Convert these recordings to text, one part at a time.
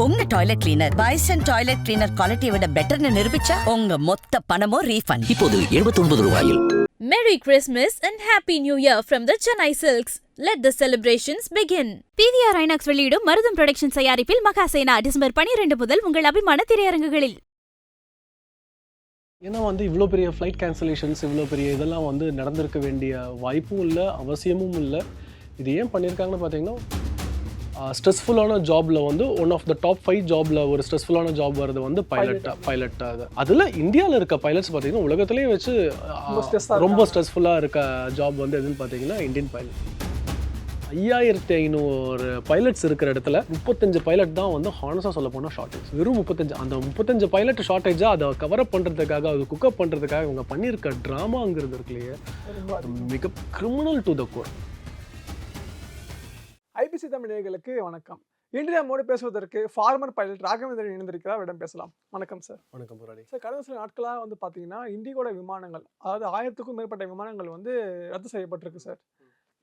உங்க toilet cleaner bison toilet cleaner குவாலிட்டியை விட பெட்டர்னு நிரூபிச்சா உங்க மொத்த பணமும் ரீஃபண்ட். இப்போது 79 ரூபாயில். Merry Christmas and Happy New Year from the Chennai Silks. Let the celebrations begin. PVR INOX வெளியிடும் மருதம் புரொடக்ஷன் தயாரிப்பில் மகாசேனா டிசம்பர் 12 முதல் உங்கள் அபிமான திரையரங்குகளில். ஏன்னா இவ்வளோ பெரிய ஃப்ளைட் கேன்சலேஷன்ஸ், இவ்வளோ பெரிய இதெல்லாம் நடந்திருக்க வேண்டிய வாய்ப்பும் இல்லை, அவசியமும் இல்லை. இது ஏன் பண்ணியிருக்காங்கன்னு பார்த்தீங்கன்னா, ஸ்ட்ரெஸ்ஃபுல்லான ஜாபில் ஒன் ஆஃப் த டாப் 5 ஜாபில் ஒரு ஸ்ட்ரெஸ்ஃபுல்லான ஜாப் வருது பைலட். அது அதில் இந்தியாவில் இருக்க பைலட்ஸ் பார்த்தீங்கன்னா உலகத்திலே வச்சு ரொம்ப ஸ்ட்ரெஸ்ஃபுல்லாக இருக்க ஜாப் எதுன்னு பார்த்தீங்கன்னா இந்தியன் பைலட். 5500 பைலட்ஸ் இருக்கிற இடத்துல 35 பைலட் தான் ஹானஸாக சொல்ல போனால் ஷார்ட்டேஜ். வெறும் 35. அந்த 35 பைலட் ஷார்ட்டேஜாக அதை கவரப் பண்ணுறதுக்காக, அது குக்கப் பண்ணுறதுக்காக இவங்க பண்ணியிருக்க ட்ராமாங்கிறது இருக்குல்லையே, மிக criminal to the core. IBC Tamil நேயர்களுக்கு வணக்கம். இன்று நம்மோடு பேசுவதற்கு ஃபார்மர் பைலட் ராகவேந்திரன் இணைந்திருக்கிறார். இடம் பேசலாம். வணக்கம் சார். வணக்கம் முரளி சார், கடந்த சில நாட்களாக பார்த்தீங்கன்னா இண்டிகோட விமானங்கள், அதாவது 1000க்கும் மேற்பட்ட விமானங்கள் ரத்து செய்யப்பட்டிருக்கு சார்.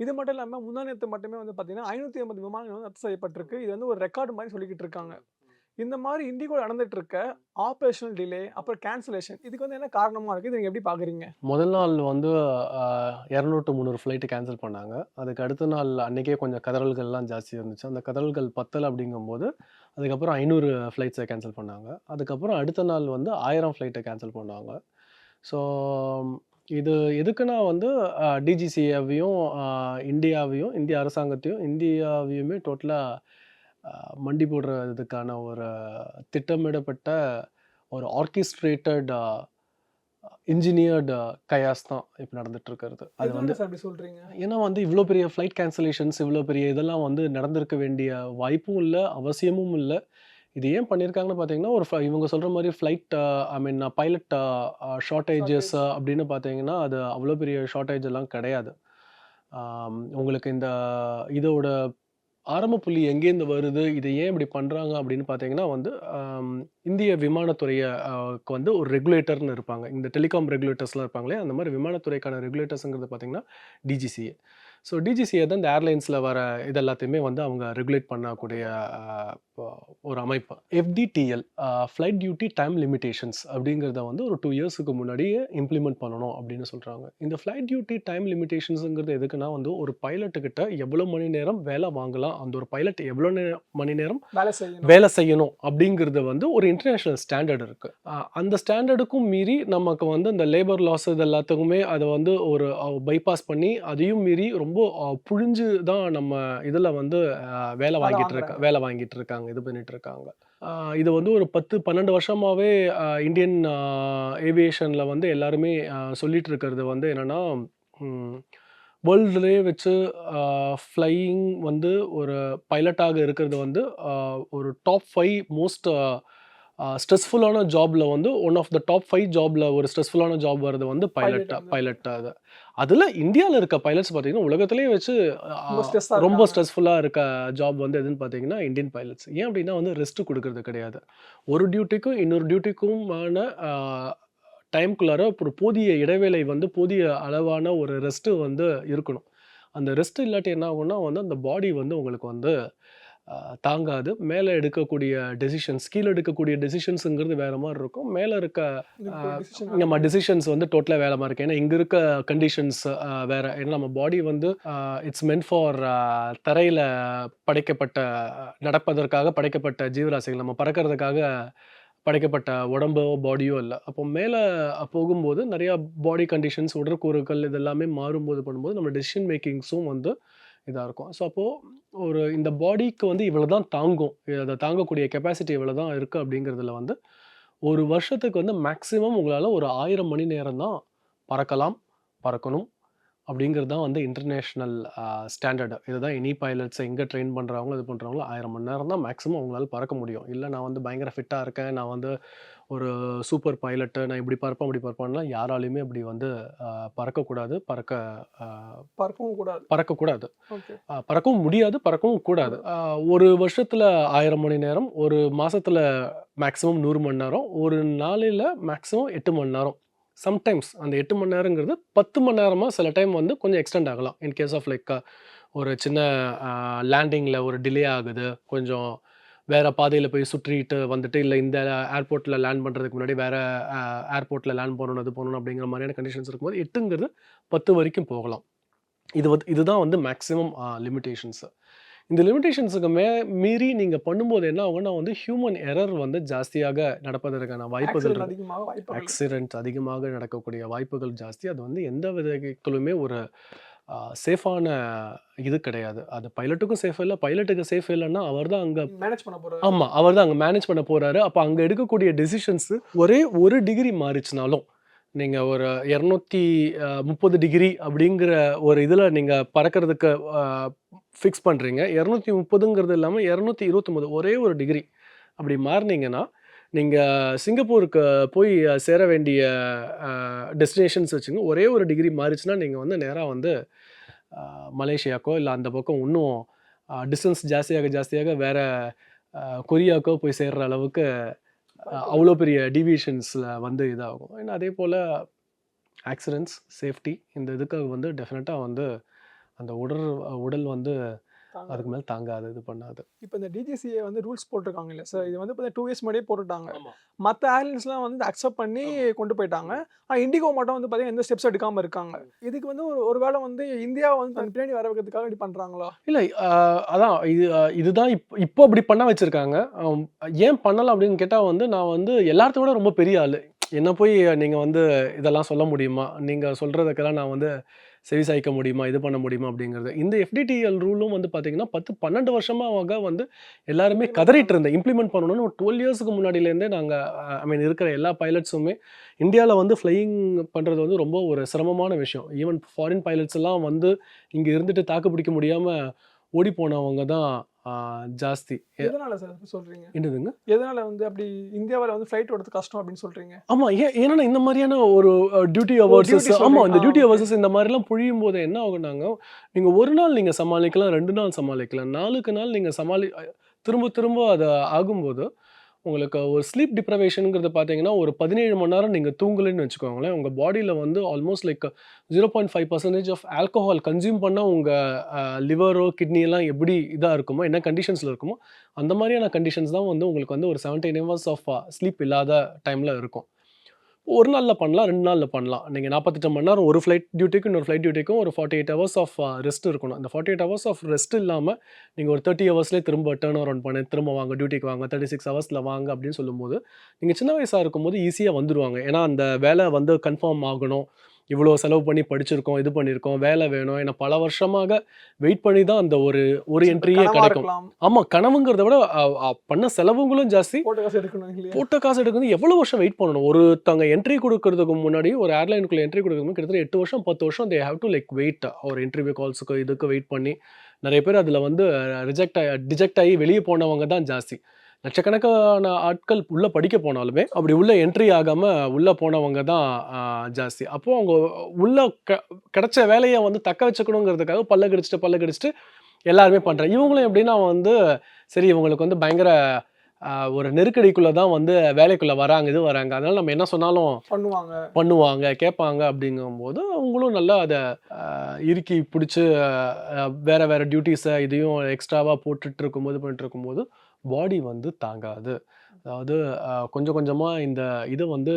இது மட்டும் இல்லாமல் முந்தா நேற்று மட்டுமே பார்த்தீங்கன்னா 580 விமானங்கள் ரத்து செய்யப்பட்டிருக்கு. இது ஒரு ரெக்கார்டு மாதிரி சொல்லிக்கிட்டு இருக்காங்க. இந்த மாதிரி இண்டிகோ நடந்துட்டு இருக்க ஆப்ரேஷனல் டிலே, அப்புறம் கேன்சலேஷன், இதுக்கு என்ன காரணமாக இருக்குது? இதை எப்படி பார்க்குறீங்க? முதல் நாள் 200 to 300 ஃப்ளைட்டு கேன்சல் பண்ணாங்க. அதுக்கு அடுத்த நாள் அன்றைக்கே கொஞ்சம் கதறல்கள்லாம் ஜாஸ்தி இருந்துச்சு. அந்த கதறல்கள் பத்தலை அப்படிங்கும்போது அதுக்கப்புறம் 500 ஃப்ளைட்ஸை கேன்சல் பண்ணாங்க. அதுக்கப்புறம் அடுத்த நாள் 1000 ஃப்ளைட்டை கேன்சல் பண்ணாங்க. ஸோ இது எதுக்குன்னா டிஜிசிஏவையும் இந்திய அரசாங்கத்தையும் இந்தியாவையுமே டோட்டலாக மண்டி போடுறதுக்கான ஒரு திட்டமிடப்பட்ட ஒரு ஆர்கெஸ்ட்ரேட்டட் இன்ஜினியர்டு கயாஸ் தான் இப்போ நடந்துட்டு இருக்கிறது. அது அப்படி சொல்றீங்க? ஏன்னா இவ்வளோ பெரிய ஃப்ளைட் கேன்சலேஷன்ஸ், இவ்வளோ பெரிய இதெல்லாம் நடந்திருக்க வேண்டிய வாய்ப்பும் இல்லை, அவசியமும் இல்லை. இது ஏன் பண்ணியிருக்காங்கன்னு பார்த்தீங்கன்னா, இவங்க சொல்கிற மாதிரி ஃப்ளைட் பைலட் ஷார்ட்டேஜஸ் அப்படின்னு பார்த்தீங்கன்னா அது அவ்வளோ பெரிய ஷார்ட்டேஜ் எல்லாம் கிடையாது. உங்களுக்கு இதோட ஆரம்ப புள்ளி எங்கேருந்து வருது, இதை ஏன் இப்படி பண்ணுறாங்க அப்படின்னு பார்த்தீங்கன்னா இந்திய விமானத்துறைக்கு ஒரு ரெகுலேட்டர்னு இருப்பாங்க. இந்த டெலிகாம் ரெகுலேட்டர்ஸ்லாம் இருப்பாங்களே, அந்த மாதிரி விமானத்துறைக்கான ரெகுலேட்டர்ஸுங்கிறது பார்த்தீங்கன்னா டிஜிசிஏ. ஸோ டிஜிசிஏ தான் இந்த ஏர்லைன்ஸில் வர இது எல்லாத்தையுமே அவங்க ரெகுலேட் பண்ணக்கூடிய ஒரு அமைப்பு. எஃப்டிடிஎல், ஃப்ளைட் டியூட்டி டைம் லிமிடேஷன்ஸ் அப்படிங்கிறத ஒரு 2 இயர்ஸுக்கு முன்னாடியே இம்ப்ளிமெண்ட் பண்ணணும் அப்படின்னு சொல்கிறாங்க. இந்த ஃப்ளைட் டியூட்டி டைம் லிமிடேஷன்ஸுங்கிறது எதுக்குன்னா ஒரு பைலட்டுக்கிட்ட எவ்வளோ மணி நேரம் வேலை வாங்கலாம், அந்த ஒரு பைலட் எவ்வளோ மணி நேரம் வேலை செய்யணும் அப்படிங்கிறது ஒரு இன்டர்நேஷ்னல் ஸ்டாண்டர்ட் இருக்குது. அந்த ஸ்டாண்டர்டுக்கும் மீறி நமக்கு இந்த லேபர் லாஸ் இது எல்லாத்துக்குமே அதை ஒரு பைபாஸ் பண்ணி அதையும் மீறி ரொம்ப புழிஞ்சு தான் நம்ம இதில் வேலை வாங்கிட்டு இருக்காங்க, இது பண்ணிட்டு இருக்காங்க. இது ஒரு 10-12 வருஷமாகவே இந்தியன் ஏவியேஷனில் எல்லாருமே சொல்லிட்டு இருக்கிறது என்னென்னா, வேர்ல்டுலேயே வச்சு ஃப்ளையிங் ஒரு பைலட்டாக இருக்கிறது ஒரு டாப் 5 மோஸ்ட் ஸ்ட்ரெஸ்ஃபுல்லான ஜாபில் ஒன் ஆஃப் த டாப் 5 ஜாபில் ஒரு ஸ்ட்ரெஸ்ஃபுல்லான ஜாப் வருது பைலட். அதில் இந்தியாவில் இருக்க பைலட்ஸ் பார்த்தீங்கன்னா உலகத்திலே வச்சு ரொம்ப ஸ்ட்ரெஸ்ஃபுல்லாக இருக்க ஜாப் எதுன்னு பார்த்தீங்கன்னா இந்தியன் பைலட்ஸ். ஏன் அப்படின்னா ரெஸ்ட்டு கொடுக்கறது கிடையாது. ஒரு டியூட்டிக்கும் இன்னொரு டியூட்டிக்குமான டைம்குள்ளார ஒரு போதிய இடைவேளை போதிய அளவான ஒரு ரெஸ்ட்டு இருக்கணும். அந்த ரெஸ்ட்டு இல்லாட்டி என்ன ஆகும்னா அந்த பாடி உங்களுக்கு தாங்காது. மேலே எடுக்கக்கூடிய டெசிஷன்ஸ், கீழே எடுக்கக்கூடிய டெசிஷன்ஸுங்கிறது வேறு மாதிரி இருக்கும். மேலே இருக்க நம்ம டெசிஷன்ஸ் டோட்டலாக வேறு மாதிரி இருக்குது. ஏன்னா இங்கே இருக்க கண்டிஷன்ஸ் வேறு. ஏன்னா நம்ம பாடி இட்ஸ் மென்ட் ஃபார் தரையில் நடப்பதற்காக படைக்கப்பட்ட ஜீவராசிகள். நம்ம பறக்கிறதுக்காக படைக்கப்பட்ட உடம்போ பாடியோ இல்லை. அப்போ மேலே போகும்போது நிறையா பாடி கண்டிஷன்ஸ், உடற்கூறுகள் இதெல்லாமே மாறும்போது பண்ணும்போது நம்ம டெசிஷன் மேக்கிங்ஸும் இதாக இருக்கும். ஸோ அப்போது இந்த பாடிக்கு இவ்வளோ தான் தாங்கும், அதை தாங்கக்கூடிய கெப்பாசிட்டி இவ்வளோ தான் இருக்குது அப்படிங்கிறதுல ஒரு வருஷத்துக்கு மேக்ஸிமம் உங்களால் ஒரு 1000 மணி நேரம் தான் பறக்கணும் அப்படிங்கிறது தான் இன்டர்நேஷ்னல் ஸ்டாண்டர்டு. இதுதான் எனி பைலட்ஸை எங்கே ட்ரெயின் பண்ணுறாங்களோ இது பண்ணுறாங்களோ 1000 மணி நேரம் தான் மேக்ஸிமம் அவங்களால பறக்க முடியும். இல்லை நான் பயங்கர ஃபிட்டாக இருக்கேன், நான் ஒரு சூப்பர் பைலட்டு, நான் இப்படி பறப்பேன்னா யாராலையுமே அப்படி பறக்கக்கூடாது, பறக்கக்கூடாது, பறக்கவும் முடியாது, பறக்கவும் கூடாது. ஒரு வருஷத்தில் 1000 மணி நேரம், ஒரு மாதத்தில் மேக்ஸிமம் 100 மணி நேரம், ஒரு நாளையில் மேக்ஸிமம் 8 மணி நேரம். சம்டைம்ஸ் அந்த 8 மணி நேரங்கிறது 10 மணி நேரமாக சில டைம் கொஞ்சம் எக்ஸ்டெண்ட் ஆகலாம். இன் கேஸ் ஆஃப் லைக் ஒரு சின்ன லேண்டிங்கில் ஒரு டிலே ஆகுது, கொஞ்சம் வேறு பாதையில் போய் சுற்றிட்டு வந்துட்டு, இல்லை இந்த ஏர்போர்ட்டில் லேண்ட் பண்ணுறதுக்கு முன்னாடி வேறு ஏர்போர்ட்டில் லேண்ட் பண்ணணும், அது பண்ணணும் அப்படிங்கிற மாதிரியான கண்டிஷன்ஸ் இருக்கும்போது 8ங்கிறது 10 வரைக்கும் போகலாம். இதுதான் வந்து மேக்ஸிமம் லிமிட்டேஷன்ஸு. இந்த லிமிட்டேஷன்ஸுக்கு மீறி நீங்கள் பண்ணும்போது என்ன ஆகும்னா வந்து ஹியூமன் எரர் வந்து ஜாஸ்தியாக நடப்பதற்கான வாய்ப்புகள் ஆக்சிடென்ட் அதிகமாக வாய்ப்புகள். ஆக்சிடென்ட் அதிகமாக நடக்கக்கூடிய வாய்ப்புகள் ஜாஸ்தி. அது வந்து எந்த விதத்திலுமே ஒரு சேஃபான இது கிடையாது. அது பைலட்டுக்கும் சேஃப் இல்லை, பைலட்டுக்கு சேஃப் இல்லைன்னா அவர் தான் அங்கே மேனேஜ் பண்ண போறாரு. ஆமாம், அவர் தான் அங்கே மேனேஜ் பண்ண போகிறாரு. அப்போ அங்கே எடுக்கக்கூடிய டெசிஷன்ஸு ஒரே 1 டிகிரி மாறிச்சுனாலும், நீங்கள் ஒரு 230 டிகிரி அப்படிங்கிற ஒரு இதில் நீங்கள் பறக்கிறதுக்கு ஃபிக்ஸ் பண்ணுறீங்க. 230ங்கிறது இல்லாமல் 229 ஒரே 1 டிகிரி அப்படி மாறினீங்கன்னா, நீங்கள் சிங்கப்பூருக்கு போய் சேர வேண்டிய டெஸ்டினேஷன்ஸ் வச்சுங்க. ஒரே 1 டிகிரி மாறிச்சுன்னா நீங்கள் வந்து நேராக வந்து மலேசியாக்கோ இல்லை அந்த பக்கம் இன்னும் டிஸ்டன்ஸ் ஜாஸ்தியாக வேறு கொரியாக்கோ போய் சேர்ற அளவுக்கு அவ்வளோ பெரிய டீவியேஷன்ஸில் வந்து இதாகும். ஏன்னா அதே போல் ஆக்சிடென்ட்ஸ், சேஃப்டி இந்த இதுக்காக வந்து டெஃபினட்டாக வந்து அந்த உடல் வந்து அதுக்கு மேலே தாங்காது, இது பண்ணாது. இப்போ இந்த DGCA வந்து ரூல்ஸ் போட்டிருக்காங்க இல்லை சார், இது வந்து இப்போ 2 இயர்ஸ் முன்னாடியே போட்டுட்டாங்க. ஆமா. மற்ற ஏர்லைன்ஸ்லாம் வந்து அக்செப்ட் பண்ணி கொண்டு போயிட்டாங்க. ஆனால் இண்டிகோ மட்டும் வந்து பார்த்தீங்கன்னா எந்த ஸ்டெப்ஸ் எடுக்காமல் இருக்காங்க. இதுக்கு வந்து ஒரு வேளை வந்து இந்தியா வந்து தன் பின்னாடி வர வைக்கிறதுக்காக இப்படி பண்ணுறாங்களா? இல்லை, அதான் இதுதான் இப்போ அப்படி பண்ண வச்சுருக்காங்க. ஏன் பண்ணலாம் அப்படின்னு கேட்டால் வந்து நான் வந்து எல்லாத்தையும் விட ரொம்ப பெரிய ஆள். என்ன போய் நீங்கள் வந்து இதெல்லாம் சொல்ல முடியுமா? நீங்கள் சொல்கிறதுக்கெல்லாம் நான் வந்து செவி சாய்க்க முடியுமா, இது பண்ண முடியுமா அப்படிங்கிறது. இந்த FDTL ரூலும் வந்து பார்த்தீங்கன்னா 10-12 வருஷமாக வந்து எல்லாருமே கதறிட்டு இருந்தேன். இம்ப்ளிமெண்ட் பண்ணணும்னு ஒரு 12 இயர்ஸ்க்கு முன்னாடியிலேருந்தே நாங்கள் இருக்கிற எல்லா பைலட்ஸுமே இந்தியாவில் வந்து ஃப்ளையிங் பண்ணுறது வந்து ரொம்ப ஒரு சிரமமான விஷயம். ஈவன் ஃபாரின் பைலட்ஸ் எல்லாம் வந்து இங்கே இருந்துட்டு தாக்கு பிடிக்க முடியாமல் ஓடி போனவங்க தான் ஜாஸ்தி. எதனால சார் சொல்றீங்க? என்னதுங்க? எதனால வந்து அப்படி இந்தியாவில் வந்து ஃப்ளைட் ஓடுறது கஷ்டம் அப்படின்னு சொல்றீங்க? ஆமாம், ஏன்னா இந்த மாதிரியான ஒரு டியூட்டி ஹவர்ஸஸ், duty ஆமாம், இந்த சொல்றீங்க. டியூட்டி ஹவர்ஸஸ் இந்த மாதிரிலாம் புழியும் போது என்ன ஆகுனாங்க, நீங்கள் ஒரு நாள் நீங்கள் சமாளிக்கலாம், 2 நாள் சமாளிக்கலாம், 4க்கு நாள் நீங்கள் திரும்ப திரும்ப அது ஆகும்போது உங்களுக்கு ஒரு ஸ்லீப் டிப்ரவேஷனுங்கிறது பார்த்தீங்கன்னா ஒரு 17 மணி நேரம் நீங்கள் தூங்கலைன்னு வச்சுக்கோங்களேன், உங்கள் பாடியில் வந்து almost like 0.5% of alcohol consume பண்ண உங்கள் லிவரோ கிட்னியெல்லாம் எப்படி இதாக இருக்குமோ, என்ன கண்டிஷன்ஸில் இருக்குமோ அந்த மாதிரியான கண்டிஷன்ஸ் தான் வந்து உங்களுக்கு வந்து ஒரு 17 ஹவர்ஸ் ஆஃப் ஸ்லீப் இல்லாத டைமில் இருக்கும். ஒரு நாளில் பண்ணலாம், 2 நாளில் பண்ணலாம். நீங்கள் 48 மணி நேரம் ஒரு ஃப்ளைட் டியூட்டிக்கும் இன்னொரு ஃப்ளைட் டியூட்டிக்கும் ஒரு 48 ஹவர்ஸ் ஆஃப் ரெஸ்ட் இருக்கணும். அந்த 48 ஹவர்ஸ் ஆஃப் ரெஸ்ட் இல்லாமல் நீங்கள் ஒரு 30 ஹவர்ஸ்லேயே திரும்ப டர்ன் அரவுண்ட் பண்ணி திரும்ப வாங்க, டியூட்டிக்கு வாங்க, 36 ஹவர்ஸில் வாங்க அப்படின்னு சொல்லும்போது, நீங்கள் சின்ன வயசாக இருக்கும்போது ஈஸியாக வந்துடுவாங்க. ஏன்னா அந்த வேலை வந்து கன்ஃபார்ம் ஆகணும், இவ்வளோ செலவு பண்ணி படிச்சிருக்கோம், இது பண்ணியிருக்கோம், வேலை வேணும். ஏன்னா பல வருஷமாக வெயிட் பண்ணி தான் அந்த ஒரு என்ட்ரியே கனவா கிடைக்கும். இருக்கலாம். ஆமாம், கனவுங்கிறத விட பண்ண செலவுங்களும் ஜாஸ்தி. போட்ட காசு எடுக்கணும் இல்லையா? போட்ட காசு எடுக்கிறது எவ்வளோ வருஷம் வெயிட் பண்ணணும். ஒருத்தவங்க என்ட்ரி கொடுக்கறதுக்கு முன்னாடி ஒரு ஏர்லைனுக்குள்ள என்ட்ரி கொடுக்கறதுக்கு கிட்டத்தட்ட 8 வருஷம் 10 வருஷம் they have to like wait. ஒரு இன்டர்வியூ கால்ஸுக்கு இதுக்கு வெயிட் பண்ணி நிறைய பேர் அதில் வந்து டிஜெக்ட் ஆகி வெளியே போனவங்க தான் ஜாஸ்தி. லட்சக்கணக்கான ஆட்கள் உள்ளே படிக்க போனாலுமே அப்படி உள்ளே என்ட்ரி ஆகாமல் உள்ளே போனவங்க தான் ஜாஸ்தி. அப்போது அவங்க உள்ள கிடைச்ச வேலையை வந்து தக்க வச்சுக்கணுங்கிறதுக்காக பல்ல கடிச்சிட்டு எல்லாருமே பண்ணுறேன். இவங்களும் எப்படின்னா வந்து சரி இவங்களுக்கு வந்து பயங்கர ஒரு நெருக்கடிக்குள்ளே தான் வந்து வேலைக்குள்ளே வராங்க, அதனால் நம்ம என்ன சொன்னாலும் பண்ணுவாங்க, கேட்பாங்க. அப்படிங்கும்போது அவங்களும் நல்லா அதை இறுக்கி பிடிச்சி வேறு டியூட்டிஸை இதையும் எக்ஸ்ட்ராவாக பண்ணிட்டு இருக்கும்போது பாடி வந்து தாங்காது. அதாவது கொஞ்சம் கொஞ்சமாக இந்த இதை வந்து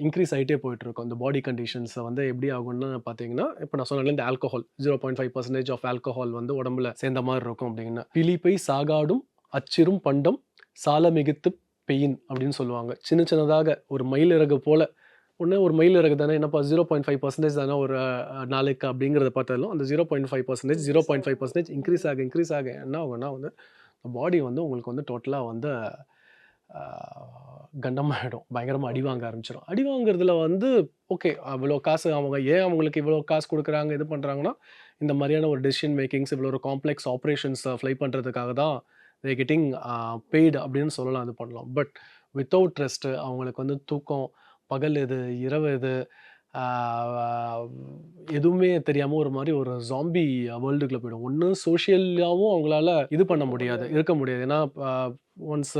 இன்க்ரீஸ் ஆகிட்டே போயிட்டுருக்கும். இந்த பாடி கண்டிஷன்ஸை வந்து எப்படி ஆகும்னு பார்த்தீங்கன்னா, இப்போ நான் சொன்னேன்ல இந்த ஆல்கஹால் 0.5% ஆஃப் ஆல்கஹால் வந்து உடம்புல சேர்ந்த மாதிரி இருக்கும் அப்படின்னு. பிலிப்பை சாகாடும் அச்சிரும் பண்டம் சால மிகுத்து பெயின் அப்படின்னு சொல்லுவாங்க. சின்னதாக ஒரு மயில் இறகு போல் ஒரு மயில் இறகு தானே, என்னப்பா 0.5% தானே ஒரு நாளைக்கு அப்படிங்கிறத பார்த்தாலும் அந்த 0.5% இன்க்ரீஸ் ஆக என்ன ஆகும்னா வந்து பாடி வந்து உங்களுக்கு வந்து டோட்டலாக வந்து கண்டமாகிடும், பயங்கரமாக அடி வாங்க ஆரம்பிச்சிடும். அடி வாங்குறதுல வந்து ஓகே, அவ்வளோ காசு அவங்களுக்கு இவ்வளோ காசு கொடுக்குறாங்க, இது பண்ணுறாங்கன்னா இந்த மாதிரியான ஒரு டெசிஷன் மேக்கிங்ஸ், இவ்வளோ ஒரு காம்ப்ளெக்ஸ் ஆப்ரேஷன்ஸ் ஃப்ளை பண்ணுறதுக்காக தான் தே கெட்டிங் பெய்டு அப்படின்னு சொல்லலாம், இது பண்ணலாம். பட் வித்தவுட் ரெஸ்ட்டு அவங்களுக்கு வந்து தூக்கம், பகல் எது இரவு எது எதுவுமே தெரியாமல் ஒரு மாதிரி ஒரு ஜாம்பி வேர்ல்டுக்குள்ளே போயிடும். ஒன்று சோஷியலாகவும் அவங்களால இது பண்ண முடியாது, இருக்க முடியாது. ஏன்னா ஒன்ஸ்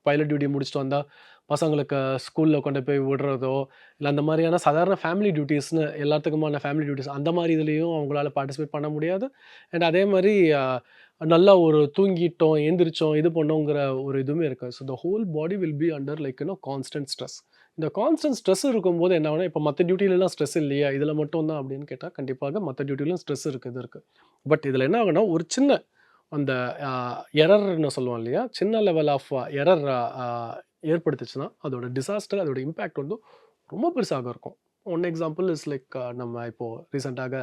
பைலட் டியூட்டி முடிச்சுட்டு வந்தால் பசங்களுக்கு ஸ்கூலில் கொண்டு போய் விடுறதோ இல்லை அந்த மாதிரியான சாதாரண ஃபேமிலி டியூட்டிஸ்னு எல்லாத்துக்குமான ஃபேமிலி டியூட்டிஸ் அந்த மாதிரி இதுலேயும் அவங்களால பார்ட்டிசிபேட் பண்ண முடியாது. அண்ட் அதே மாதிரி நல்லா ஒரு தூங்கிட்டோம், எந்திரிச்சோம், இது பண்ணோங்கிற ஒரு இதுவுமே இருக்காது. So the whole body will be under like constant stress. இந்த கான்ஸ்டன்ட் ஸ்ட்ரெஸ் இருக்கும்போது என்ன ஆகும்னா, இப்போ மத்த டியூட்டிலலாம் ஸ்ட்ரெஸ் இல்லையா? இதில மட்டும் தான் அப்படின்னு கேட்டா, கண்டிப்பாக மத்த டியூட்டிலும் ஸ்ட்ரெஸ் இருக்கு, இது இருக்கு. பட் இதில என்ன ஆகும்னா, ஒரு சின்ன அந்த அ எரர்ன்னு சொல்லுவோம் இல்லையா? சின்ன லெவல் ஆஃப் எரர் ஏற்படுத்துச்சுன்னா, அதோட டிசாஸ்டர், அதோட இம்பாக்ட் வந்து ரொம்ப பெருசாக இருக்கும். ஒன் எக்ஸாம்பிள் இஸ் லைக் நம்ம இப்போ ரீசென்ட்டாக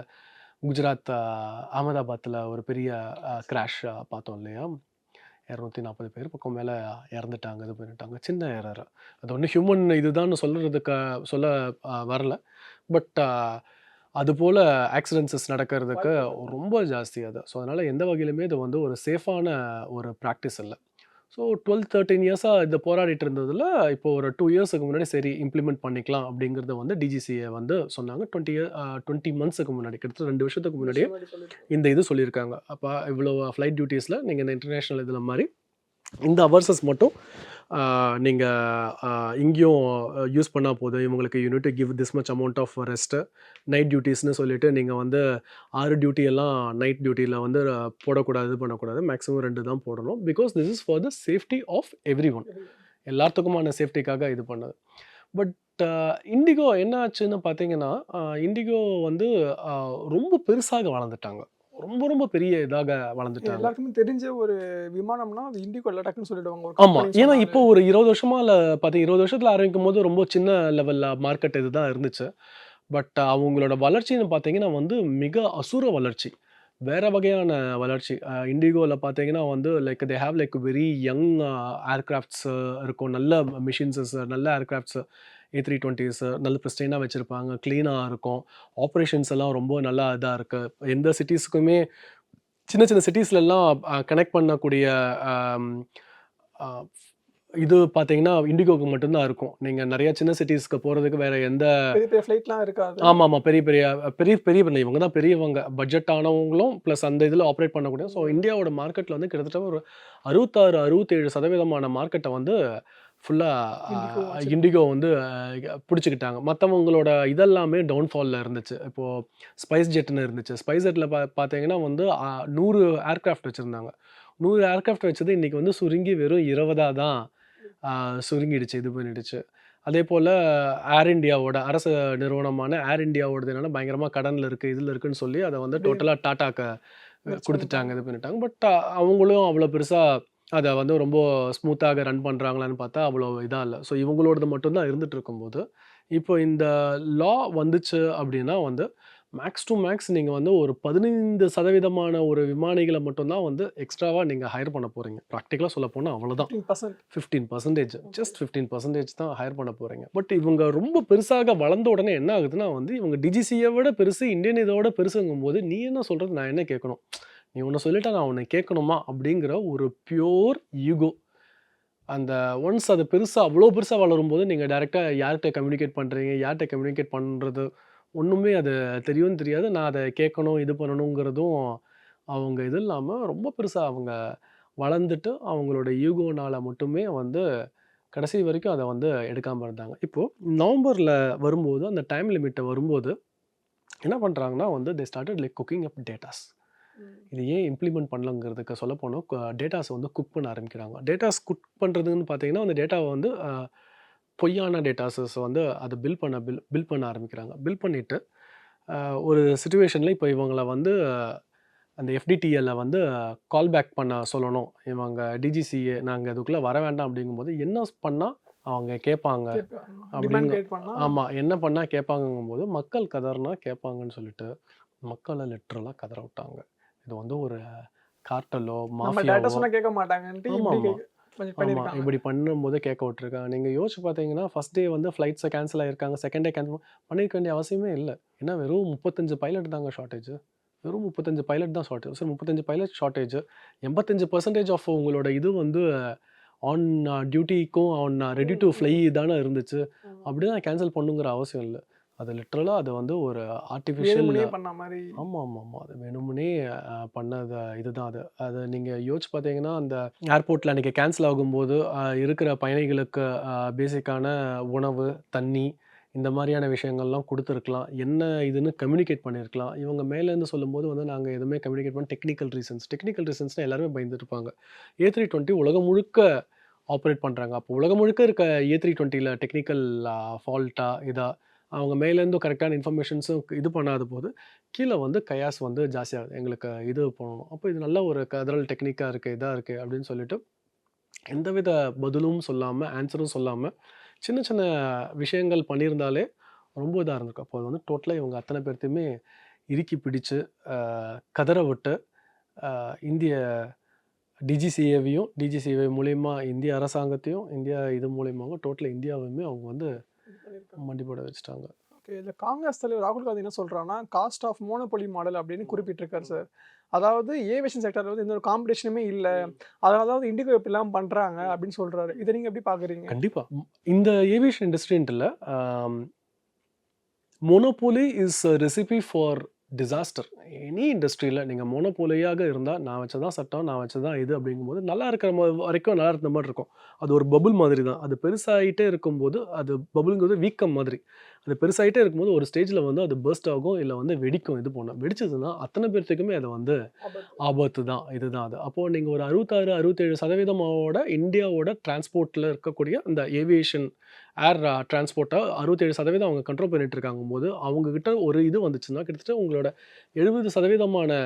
குஜராத் அகமதாபாத்ல ஒரு பெரிய கிராஷ் பார்த்தோம் இல்லையா? 240 பேர் பக்கம் மேல இறந்துட்டாங்க, இது பண்ணிட்டாங்க. சின்ன எரர். அது ஒண்ணும் ஹியூமன் இதுதான்னு சொல்றதுக்கு சொல்ல வரல. பட் அதுபோல ஆக்சிடென்ட்ஸ் நடக்கிறதுக்கு ரொம்ப ஜாஸ்தி அது. ஸோ அதனால எந்த வகையிலுமே இது வந்து ஒரு சேஃபான ஒரு பிராக்டிஸ் இல்ல. ஸோ 12, 13 இயர்ஸா இத போராடிட்டு இருந்ததுல, இப்போ ஒரு 2 இயர்ஸ்க்கு முன்னாடி சரி இம்ப்ளிமெண்ட் பண்ணிக்கலாம் அப்படிங்கிறத வந்து டிஜிசிஏ வந்து சொன்னாங்க. 20 மந்த்ஸ்க்கு முன்னாடி, கிட்டத்தட்ட 2 வருஷத்துக்கு முன்னாடியே இந்த இது சொல்லியிருக்காங்க. அப்ப இவ்வளோ ஃப்ளைட் டியூட்டீஸ்ல நீங்க இந்த இன்டர்நேஷனல் இதுல மாரி இந்த ஹவர்ஸஸ் மட்டும் நீங்க இங்கேயும் யூஸ் பண்ணா போதும். இவங்களுக்கு you need to give this much amount of rest. Night டியூட்டீஸ்ன்னு சொல்லிட்டு நீங்க வந்து 6 டியூட்டி எல்லாம் நைட் டியூட்டில வந்து போடக்கூடாது, இது பண்ணக்கூடாது. மேக்ஸிமம் 2 தான் போடணும். Because this is for the safety of everyone. எல்லாத்துக்குமான சேஃப்டிக்காக இது பண்ணது. பட் இண்டிகோ என்ன ஆச்சுன்னு பார்த்தீங்கன்னா, இண்டிகோ வந்து ரொம்ப பெருசாக வளர்ந்துட்டாங்க. ரொம்ப ரொம்ப பெரிய இதாக வளர்ந்துட்டாங்க. எல்லாருக்குமே தெரிஞ்ச ஒரு விமானம்னா, அது இண்டிகோ இல்ல டக்குன்னு சொல்லிடுவாங்க. ஒரு ஆமா. கம்பெனி ஏன்னா சொன்னாரு. இப்போ ஒரு 20 வருஷமா 20 வருஷத்துல ஆரம்பிக்கும்போது ரொம்ப சின்ன லெவல்ல மார்க்கெட் இதுதான் இருந்துச்சு. பட் அவங்களோட வளர்ச்சின்னு பார்த்தீங்கன்னா வந்து மிக அசுர வளர்ச்சி. வேற வகையான வளர்ச்சி. இண்டிகோல பார்த்தீங்கன்னா வந்து like they have like very young aircrafts இருக்கும். நல்ல மெஷின்ஸஸ், நல்ல ஏர்கிராஃப்ட்ஸ் A320s நல்ல பிரிஸ்டைனா வச்சிருப்பாங்க. கிளீனா இருக்கும். ஆப்பரேஷன்ஸ் எல்லாம் ரொம்ப நல்லா இதா இருக்கு. எந்த சிட்டீஸ்க்குமே சின்ன சின்ன சிட்டீஸ்லலாம் கனெக்ட் பண்ணக்கூடிய அம் அ இது பார்த்தீங்கன்னா, இண்டிகோக்கு மட்டும் தான் இருக்கும். நீங்க நெறைய சின்ன சிட்டீஸ்க்கு போறதுக்கு வேற எந்த பெரிய பெரிய ஃப்ளைட்லாம் இருக்காது. ஆமாமா. பெரிய பெரிய பெரிய பெரிய பண்ண இவங்க தான் பெரியவங்க. பட்ஜெட் ஆனவங்களும் பிளஸ் அந்த இதில ஆப்பரேட் பண்ணக்கூடிய ஸோ இந்தியாவோட மார்க்கெட்ல வந்து கிட்டத்தட்ட ஒரு 66, 67% மார்க்கெட்ட வந்து ஃபுல்லா இண்டிகோ வச்சிருக்காங்க. இண்டிகோ வந்து புடிச்சுக்கிட்டாங்க. மத்தவங்களோட இதெல்லாமே டவுன்ஃபால்ல இருந்துச்சு. இப்போ ஸ்பைஸ் ஜெட்ன்னு இருந்துச்சு. ஸ்பைஸ் ஜெட்ல பார்த்தீங்கன்னா வந்து 100 ஏர்கிராஃப்ட் வச்சிருந்தாங்க. 100 ஏர்கிராஃப்ட் வச்சது இன்னைக்கு வந்து சுருங்கி வெறும் 20ஆ தான் சுருங்கிடுச்சு, இது பண்ணிடுச்சு. அதேபோல ஏர் இண்டியாவோட அரசு நிறுவனமான ஏர் இண்டியாவோடது என்னன்னா பயங்கரமா கடன்ல இருக்கு, இதுல இருக்குன்னு சொல்லி அத வந்து அப்படியே டோட்டலா டாட்டாக்கு மெர்ஜ் குடுத்துட்டாங்க, பண்ணிட்டாங்க. இது பண்ணிட்டாங்க. பட் அவங்களும் அவ்வளோ பெருசா அத வந்து ரொம்ப ஸ்மூத்தாக ரன் பண்றாங்களான்னு பார்த்தா, அவ்வளோ இதா இல்ல. ஸோ இவங்களோடது மட்டும் தான் இருந்துட்டு இருக்கும்போது, இப்போ இந்த லா வந்துச்சு அப்படின்னா வந்து, மேக்ஸ் டூ மேக்ஸ் நீங்க வந்து ஒரு 15% ஒரு விமானிகள மட்டும் தான் வந்து எக்ஸ்ட்ராவா நீங்க ஹையர் பண்ண போறீங்க. பிராக்டிகலா சொல்லப்போனா அவ்வளோதான். 15% 15% ஜஸ்ட் 15% தான் ஹையர் பண்ண போறீங்க. பட் இவங்க ரொம்ப பெருசாக வளர்ந்த உடனே என்ன ஆகுதுன்னா வந்து, இவங்க டிஜிசிய விட பெருசு, இந்தியன் இதோட பெருசுங்கும்போது, நீ என்ன சொல்றது? நான் என்ன கேட்கணும்? நீ ஒண்ணு சொல்லிட்டா நான் ஒண்ணு கேட்கணுமா? அப்படிங்கிற ஒரு பியூர் ஈகோ. அந்த ஒன்ஸ் அது பெருசா அவ்ளோ பெருசா வளரும்போது, நீங்க டைரக்ட்டா யார்ட்ட கம்யூனிகேட் பண்றீங்க? யார்ட்ட கம்யூனிகேட் பண்றது? ஒண்ணுமே அது தெரியும் தெரியாது. நான் அத கேட்கணும், இது பண்ணணுங்கிறதும் அவங்க இது இல்லாம ரொம்ப பெருசா அவங்க வளர்ந்துட்டு, அவங்களோட ஈகோனால மட்டுமே வந்து கடைசி வரைக்கும் அத வந்து எடுக்காம இருந்தாங்க. இப்போ நவம்பர்ல வரும்போது, அந்த டைம் லிமிட் வரும்போது, என்ன பண்றாங்கன்னா வந்து தே ஸ்டார்ட்டட் லைக் குக்கிங் அப் டேட்டாஸ். இது ஏன் இம்ப்ளிமெண்ட் பண்ணலங்கிறதுக்கு சொல்லப்போனா, டேட்டாஸ வந்து குக் பண்ண ஆரம்பிக்கிறாங்க. டேட்டாஸ் குக் பண்றதுன்னு பார்த்தீங்கன்னா, அந்த டேட்டாவ வந்து பொய்யான டேட்டாஸஸ் வந்து அத பில் பண்ண ஆரம்பிக்கிறாங்க. பில் பண்ணிட்டு, அ ஒரு சிச்சுவேஷன்ல இப்போ இவங்கள வந்து அந்த எஃப்டிடிஎல்ல வந்து கால் பேக் பண்ண சொல்லணும். இவங்க டிஜிசிஏ நாங்க இதுக்குள்ள வர வேண்டாம் அப்படிங்கும்போது, என்ன பண்ணா அவங்க கேட்பாங்க கேட்பாங்க. டிமாண்ட் அப்படிங்க கிரியேட் பண்ணா ஆமா. என்ன பண்ணா கேட்பாங்கங்கும்போது, மக்கள் கதறுனா கேட்பாங்கன்னு சொல்லிட்டு, மக்கள லிட்டரலா கதற விட்டாங்க. இது வந்து ஒரு கார்ட்டலோ, நம்ம டேட்டா மாஃபியாவோ சொன்னா கேட்க மாட்டாங்கன்ட்டு இப்படி ஆமாமா. கொஞ்சம் ஆமா. பண்ணியிருக்காங்க. இப்படி பண்ணும்போது கேட்க விட்டுருக்காங்க. நீங்க யோசிச்சு பார்த்தீங்கன்னா, ஃபர்ஸ்ட் டே வந்து ஃப்ளைட்ஸ கேன்சல் ஆயிருக்காங்க. செகண்ட் டே கேன்சல் பண்ணியிருக்க வேண்டிய அவசியமே இல்ல. ஏன்னா வெறும் 35 பைலட் தாங்க ஷார்ட்டேஜ். வெறும் 35 பைலட் தான் ஷார்ட்டேஜ். சரி 35 பைலட் ஷார்ட்டேஜ். 85% ஆஃப் உங்களோட இது வந்து ஆன் டியூட்டிக்கும் ஆன் ரெடி டூ ஃப்ளை தானே இருந்துச்சு. அப்படிதான் கேன்சல் பண்ணுங்கிற அவசியம் இல்ல. அது லிட்டரலா அது வந்து ஒரு ஆர்ட்டிஃபிஷியல் வேணும்னே பண்ண மாரி ஆமாமாமா. அது வேணும்னே பண்ணது இதுதான் அது. அது நீங்க யோசிச்சு பார்த்தீங்கன்னா, அந்த ஏர்போர்ட்ல அன்னைக்கு கேன்சல் ஆகும்போது, இருக்கிற பயணிகளுக்கு பேசிக்கான உணவு, தண்ணி இந்த மாதிரியான விஷயங்கள்லாம் கொடுத்துருக்கலாம், என்ன இதுன்னு கம்யூனிகேட் பண்ணியிருக்கலாம். இவங்க மேலேருந்து சொல்லும்போது வந்து நாங்கள் எதுவுமே கம்யூனிகேட் பண்ண டெக்னிக்கல் ரீசன்ஸ்னால் எல்லாருமே பயந்துட்டு இருப்பாங்க. A320 உலகம் முழுக்க ஆப்ரேட் பண்ணுறாங்க. அப்போ உலகம் முழுக்க இருக்க A320ல டெக்னிக்கல் ஃபால்ட்டா இதா அவங்க மேலேருந்து கரெக்டான இன்ஃபர்மேஷன்ஸும் இது பண்ணாத போது கீழே வந்து கயாஸ் வந்து ஜாஸ்தியாகுது. எங்களுக்கு இது பண்ணணும். அப்போ இது நல்ல ஒரு கதறல் டெக்னிக்காக இருக்குது, இதாக இருக்குது அப்படின்னு சொல்லிட்டு எந்தவித பதிலும் சொல்லாமல், ஆன்சரும் சொல்லாமல் சின்ன சின்ன விஷயங்கள் பண்ணியிருந்தாலே ரொம்ப இதாக இருந்திருக்கும். அப்போ அது வந்து டோட்டலாக இவங்க அத்தனை பேர்த்தையுமே இறுக்கி பிடிச்சு கதற விட்டு இந்திய டிஜிசிஏவை மூலயமா இந்திய அரசாங்கத்தையும் இந்தியா இது மூலயமாவும் டோட்டலாக இந்தியாவையுமே அவங்க வந்து மண்டிப்பட வச்சுட்டாங்க. ஓகே, இதில் காங்கிரஸ் தலைவர் ராகுல் காந்தி என்ன சொல்கிறாங்கன்னா காஸ்ட் ஆஃப் மோனோபொலி மாடல் அப்படின்னு குறிப்பிட்டிருக்காரு சார். அதாவது ஏவியேஷன் செக்டரில் வந்து எந்த ஒரு காம்படிஷனுமே இல்லை, அதனால தான் வந்து இண்டிகோ எப்படிலாம் பண்ணுறாங்க அப்படின்னு சொல்கிறாரு. இதை நீங்கள் எப்படி பார்க்குறீங்க? கண்டிப்பாக இந்த ஏவியேஷன் இண்டஸ்ட்ரின்ட்டு இல்லை, monopoly is recipe for disaster. Any இண்டஸ்ட்ரியில் நீங்கள் மோனோபோலியாக இருந்தால் நான் வச்சதான் சட்டம், நான் வச்சதான் இது அப்படிங்கும்போது நல்லா இருக்கிற வரைக்கும் நல்லா இருந்த மாதிரி இருக்கும். அது ஒரு பபுள் மாதிரி தான். அது பெருசாகிட்டே இருக்கும்போது அது பபுளுங்கிறது வீக்கம் மாதிரி. அது பெருசாகிட்டே இருக்கும்போது ஒரு ஸ்டேஜில் வந்து அது பர்ஸ்ட் ஆகும், இல்லை வந்து வெடிக்கும். இது போனால் வெடிச்சதுன்னா அத்தனை பேர்த்துக்குமே அது வந்து ஆபத்து தான். இதுதான் அது. அப்போது நீங்கள் ஒரு 66-67% இந்தியாவோட டிரான்ஸ்போர்ட்டில் இருக்கக்கூடிய இந்த ஏவியேஷன் ஏர் டிரான்ஸ்போர்ட்டை 67% அவங்க கண்ட்ரோல் பண்ணிட்டு இருக்காங்க போது அவங்கக்கிட்ட ஒரு இது வந்துச்சுன்னா கிட்டத்தட்ட உங்களோட 70%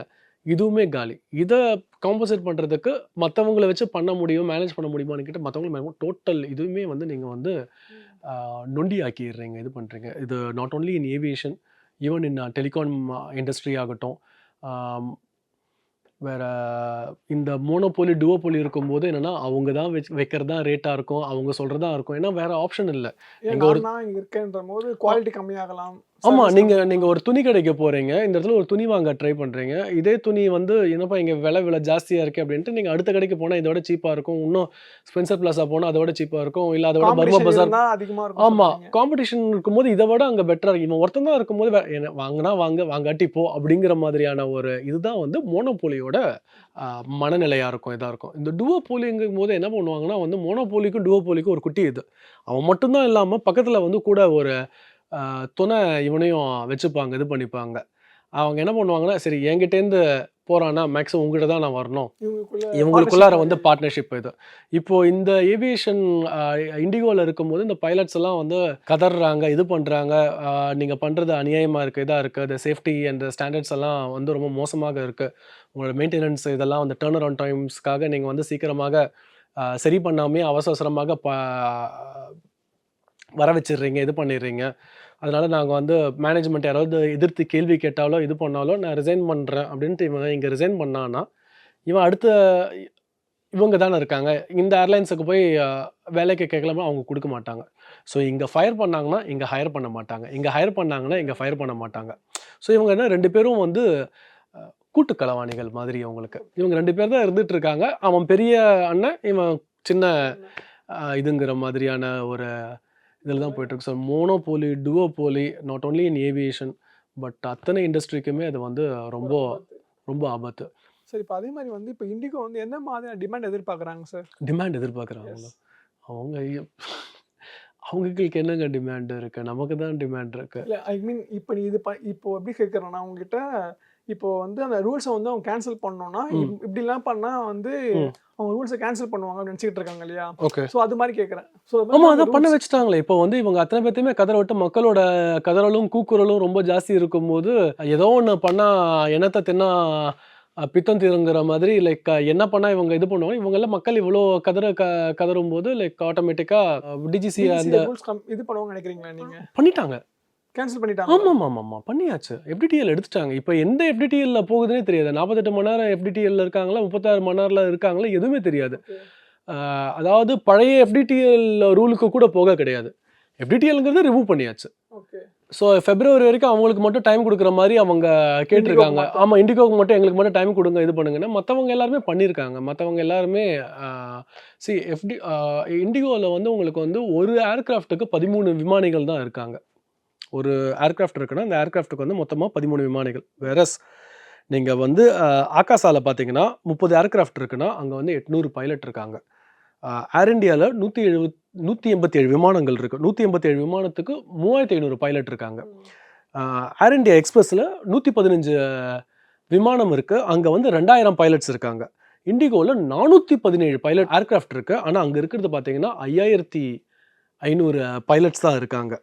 இதுவுமே காலி. இதை காம்பன்சேட் பண்ணுறதுக்கு மற்றவங்களை வச்சு பண்ண முடியும், மேனேஜ் பண்ண முடியுமான்னு கிட்ட மற்றவங்களை டோட்டல் இதுவுமே வந்து நீங்கள் வந்து நொண்டி ஆக்கிடுறீங்க, இது பண்ணுறீங்க. இது not only in aviation, even in telecom industry ஆகட்டும். வேறு இந்த மோனோபோலி டுவோபோலி இருக்கும்போது என்னென்னா அவங்க தான் வைக்கிறது தான் ரேட்டாக இருக்கும், அவங்க சொல்கிறதா இருக்கும். ஏன்னா வேறு ஆப்ஷன் இல்லை. எங்கள் ஒரு இங்கே இருக்கேன்ற போது குவாலிட்டி கம்மியாகலாம். ஆமாம், நீங்கள் ஒரு துணி கடைக்கு போகிறீங்க, இந்த இடத்துல ஒரு துணி வாங்க ட்ரை பண்ணுறீங்க. இதே துணி வந்து என்னப்பா இங்கே விலை ஜாஸ்தியாக இருக்குது அப்படின்ட்டு நீங்கள் அடுத்த கடைக்கு போனால் இதோட சீப்பாக இருக்கும், இன்னும் ஸ்பென்சர் பிளாஸா போனால் அதோட சீப்பாக இருக்கும், இல்லை அதோட பர்மா பஜார் அதிகமாக இருக்கும். ஆமாம், காம்படிஷன் இருக்கும்போது இதை விட அங்கே பெட்டராக இருக்கும். இவன் ஒருத்தன் தான் இருக்கும்போது வாங்கினா வாங்காட்டி போ அப்படிங்கிற மாதிரியான ஒரு இதுதான் வந்து மோனோபோலியோட மனநிலையாக இருக்கும், இதாக இருக்கும். இந்த டுவோபோலிங்கும் போது என்ன பண்ணுவாங்கன்னா வந்து மோனோபோலிக்கும் டுவோபோலிக்கும் ஒரு குட்டி இது. அவன் மட்டும்தான் இல்லாமல் பக்கத்தில் வந்து கூட ஒரு துணை இவனையும் வச்சுப்பாங்க, இது பண்ணிப்பாங்க. அவங்க என்ன பண்ணுவாங்கன்னா சரி என்கிட்டேருந்து போகிறான்னா மேக்ஸிமம் உங்கள்கிட்ட தான் நான் வரணும், இவங்களுக்குள்ளார வந்து பார்ட்னர்ஷிப் இது. இப்போது இந்த ஏவியேஷன் இண்டிகோவில் இருக்கும்போது இந்த பைலட்ஸ் எல்லாம் வந்து கதறாங்க, இது பண்ணுறாங்க, நீங்கள் பண்ணுறது அநியாயமாக இருக்குது, இதாக இருக்குது, இந்த சேஃப்டி அண்ட் ஸ்டாண்டர்ட்ஸ் எல்லாம் வந்து ரொம்ப மோசமாக இருக்குது, உங்களோட மெயின்டெனன்ஸ் இதெல்லாம் வந்து டர்ன் அரவுண்ட் டைம்ஸ்க்காக நீங்கள் வந்து சீக்கிரமாக சரி பண்ணாமே அவசரமாக வர வச்சிடுறீங்க, இது பண்ணிடுறீங்க. அதனால் நாங்கள் வந்து மேனேஜ்மெண்ட் யாராவது எதிர்த்து கேள்வி கேட்டாலோ இது பண்ணாலோ நான் ரிசைன் பண்ணுறேன் அப்படின்ட்டு இவன் இங்கே ரிசைன் பண்ணான்னா இவன் அடுத்த இவங்க தானே இருக்காங்க, இந்த ஏர்லைன்ஸுக்கு போய் வேலைக்கு கேட்கலாமா அவங்க கொடுக்க மாட்டாங்க. ஸோ இங்கே ஃபயர் பண்ணாங்கன்னா இங்கே ஹையர் பண்ண மாட்டாங்க, இங்கே ஹையர் பண்ணாங்கன்னா இங்கே ஃபயர் பண்ண மாட்டாங்க. ஸோ இவங்க என்ன 2 பேரும் வந்து கூட்டு களவாணிகள் மாதிரி அவங்களுக்கு. இவங்க 2 பேர் தான் இருந்துட்டு இருக்காங்க. அவன் பெரிய அண்ணன், இவன் சின்ன இதுங்கிற மாதிரியான ஒரு இதில் தான் போயிட்டுருக்கு. So monopoly duopoly not only in aviation but அத்தனை இண்டஸ்ட்ரிக்குமே அது வந்து ரொம்ப ரொம்ப ஆபத்து. சரி, இப்போ அதே மாதிரி வந்து இப்போ இண்டிகோ வந்து எந்த மாதிரியான டிமாண்ட் எதிர்பார்க்குறாங்க சார்? டிமாண்ட் எதிர்பார்க்குறாங்க அவங்க அவங்களுக்கு என்னங்க டிமாண்ட் இருக்குது, நமக்கு தான் டிமாண்ட் இருக்குது. இல்லை ஐ மீன் இப்போ நீ இது இப்போ எப்படி கேட்குறேன்னா அவங்ககிட்ட இப்போ வந்து அந்த ரூல்ஸை வந்து அவங்க கேன்சல் பண்ணோன்னா இப்படிலாம் பண்ணால் வந்து அவங்க ரூல்ஸை கேன்சல் பண்ணுவாங்கன்னு நினச்சிக்கிட்டு இருக்காங்க இல்லையா? ஓகே, ஸோ அது மாதிரி கேட்குறேன். ஸோ ஆமாம், அதான் பண்ண வச்சுட்டாங்களே. இப்போ வந்து இவங்க அத்தனை பேர்த்தையுமே கதற விட்டு மக்களோட கதறலும் கூக்குரலும் ரொம்ப ஜாஸ்தி இருக்கும்போது ஏதோ ஒன்று பண்ணால் என்னத்தை தின்னா பித்தம் தீருங்கிற மாதிரி லைக் என்ன பண்ணால் இவங்க இது பண்ணுவாங்க. இவங்கெல்லாம் மக்கள் இவ்வளோ கதறும் போது லைக் ஆட்டோமேட்டிக்காக டிஜிசி அந்த இது பண்ணுவாங்க நினைக்கிறீங்களா நீங்கள்? பண்ணிட்டாங்க, கேன்சல் பண்ணிட்டாங்க. ஆமாம் பண்ணியாச்சு. FDTL எடுத்துட்டாங்க. இப்போ எந்த FDTL போகுதுன்னே தெரியாது. 48 மணி நேரம் FDTL இருக்காங்களா, 36 மணி நேரம் இருக்காங்களா, எதுவுமே தெரியாது. அதாவது பழைய FDTL ரூலுக்கு கூட போக கிடையாது. FDTLங்கிறது ரிமூவ் பண்ணியாச்சு. ஸோ February வரைக்கும் அவங்களுக்கு மட்டும் டைம் கொடுக்குற மாதிரி அவங்க கேட்டிருக்காங்க. ஆமாம், இண்டிகோக்கு மட்டும் எங்களுக்கு மட்டும் டைம் கொடுங்க, இது பண்ணுங்கன்னா மற்றவங்க எல்லாருமே பண்ணியிருக்காங்க. மற்றவங்க எல்லாருமே இண்டிகோவில் வந்து உங்களுக்கு வந்து ஒரு ஏர்கிராஃப்ட்டுக்கு 13 விமானிகள் தான் இருக்காங்க. ஒரு ஏர்கிராஃப்ட் இருக்குன்னா அந்த ஏர்கிராஃப்ட்டுக்கு வந்து மொத்தமாக 13 விமானிகள். வேறஸ் நீங்கள் வந்து ஆகாசாவில் பார்த்தீங்கன்னா 30 ஏர்கிராஃப்ட் இருக்குன்னா அங்கே வந்து 800 பைலட் இருக்காங்க. ஏர் இண்டியாவில் 187 விமானங்கள் இருக்கு. 187 விமானத்துக்கு 3500 பைலட் இருக்காங்க. ஏர் இந்தியா எக்ஸ்பிரஸ்ல 115 விமானம் இருக்கு. அங்க வந்து 2000 பைலட்ஸ் இருக்காங்க. இண்டிகோல 417 பைலட் ஏர்கிராஃப்ட் இருக்கு. ஆனா அங்க இருக்கிறது பார்த்தீங்கன்னா 5500 பைலட்ஸ் தான் இருக்காங்க.